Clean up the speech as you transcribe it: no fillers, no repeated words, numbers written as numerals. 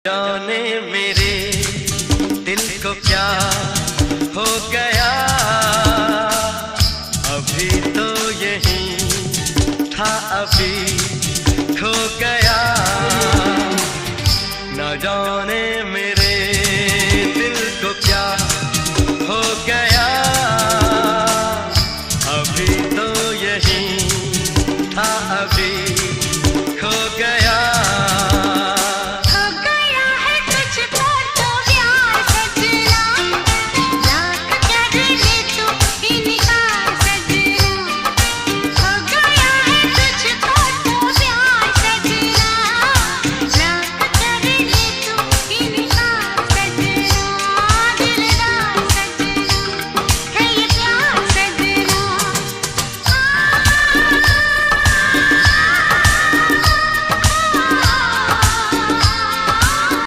जाने मेरे दिल को क्या हो गया, अभी तो यही था अभी खो गया। न जाने मेरे